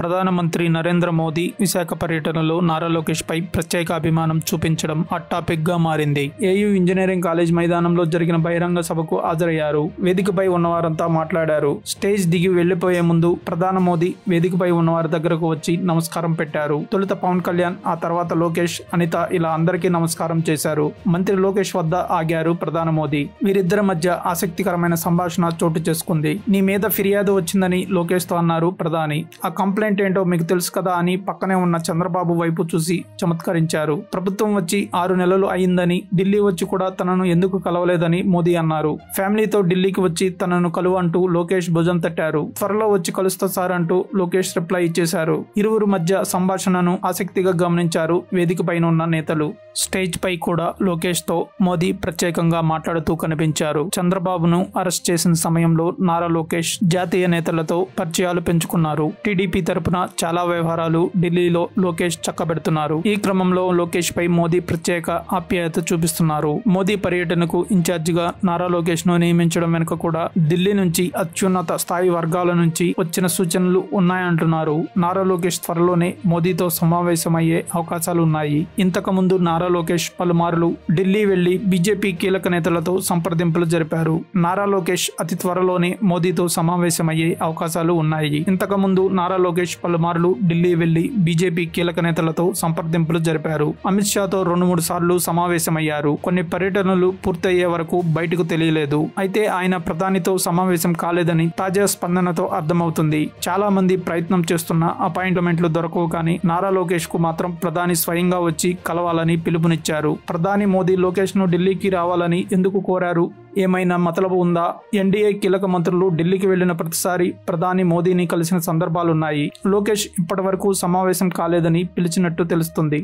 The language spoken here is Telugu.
ప్రధానమంత్రి నరేంద్ర మోదీ విశాఖ పర్యటనలో నారా లోకేష్ పై ప్రత్యేక అభిమానం చూపించడం హాట్ టాపిక్ గా మారింది. ఏయూ ఇంజనీరింగ్ కాలేజ్ మైదానంలో జరిగిన బహిరంగ సభకు హాజరయ్యారు. వేదికపై ఉన్నవారంతా మాట్లాడారు. స్టేజ్ దిగి వెళ్లిపోయే ముందు ప్రధాని మోదీ వేదికపై ఉన్నవారి దగ్గరకు వచ్చి నమస్కారం పెట్టారు. తొలుత పవన్ కళ్యాణ్, ఆ తర్వాత లోకేష్, అనిత ఇలా అందరికీ నమస్కారం చేశారు. మంత్రి లోకేష్ వద్ద ఆగారు ప్రధాని మోదీ. వీరిద్దరి మధ్య ఆసక్తికరమైన సంభాషణ చోటు చేసుకుంది. నీ మీద ఫిర్యాదు వచ్చిందని లోకేష్ తో అన్నారు ప్రధాని. ఆ కంప్లైంట్ ఏంటో మీకు తెలుసు కదా అని పక్కనే ఉన్న చంద్రబాబు వైపు చూసి చమత్కరించారు. ప్రభుత్వం వచ్చి 6 నెలలు అయిందని, ఢిల్లీ వచ్చి కూడా తనను ఎందుకు కలవలేదని మోదీ అన్నారు. ఫ్యామిలీతో ఢిల్లీకి వచ్చి తనను కలువు అంటూ లోకేష్ భుజం తట్టారు. త్వరలో వచ్చి కలుస్తా సార్ అంటూ లోకేష్ రిప్లై ఇచ్చేశారు. ఇరువురు మధ్య సంభాషణను ఆసక్తిగా గమనించారు వేదిక పైన ఉన్న నేతలు. స్టేజ్ పై కూడా లోకేష్ తో మోదీ ప్రత్యేకంగా మాట్లాడుతూ కనిపించారు. చంద్రబాబును అరెస్ట్ చేసిన సమయంలో నారా లోకేష్ జాతీయ నేతలతో పరిచయాలు పెంచుకున్నారు. టీడీపీ తరపున చాలా వ్యవహారాలు ఢిల్లీలో లోకేష్ చక్కబెడుతున్నారు. ఈ క్రమంలో లోకేష్ పై మోదీ ప్రత్యేక ఆప్యాయత చూపిస్తున్నారు. మోదీ పర్యటనకు ఇన్ఛార్జిగా నారా లోకేష్ ను నియమించడం వెనుక కూడా ఢిల్లీ నుంచి అత్యున్నత స్థాయి వర్గాల నుంచి వచ్చిన సూచనలు ఉన్నాయంటున్నారు. నారా లోకేష్ త్వరలోనే మోదీతో సమావేశమయ్యే అవకాశాలు ఉన్నాయి. ఇంతకు ముందు నారా లోకేష్ పలుమార్లు ఢిల్లీ వెళ్లి బీజేపీ కీలక నేతలతో సంప్రదింపులు జరిపారు. నారా లోకేష్ అతి త్వరలోనే మోదీతో సమావేశమయ్యే అవకాశాలు ఉన్నాయి. ఇంతకు ముందు నారా లోకేష్ పలుమార్లు ఢిల్లీ వెళ్లి బీజేపీ కీలక నేతలతో సంప్రదింపులు జరిపారు. అమిత్ షాతో 2-3 సార్లు సమావేశమయ్యారు. కొన్ని పర్యటనలు పూర్తయ్యే వరకు బయటకు తెలియలేదు. అయితే ఆయన ప్రధానితో సమావేశం కాలేదని తాజా స్పందనతో అర్థమవుతుంది. చాలా మంది ప్రయత్నం చేస్తున్న అపాయింట్మెంట్లు దొరకవు కానీ నారా లోకేష్ కు మాత్రం ప్రధాని స్వయంగా వచ్చి కలవాలని పిలుపునిచ్చారు. ప్రధాని మోదీ లోకేష్ ను ఢిల్లీకి రావాలని ఎందుకు కోరారు? ఏమైనా మతలబు ఉందా? ఎన్డీఏ కీలక మంత్రులు ఢిల్లీకి వెళ్లిన ప్రతిసారి ప్రధాని మోదీని కలిసిన సందర్భాలున్నాయి. లోకేష్ ఇప్పటి వరకు సమావేశం కాలేదని పిలిచినట్టు తెలుస్తుంది.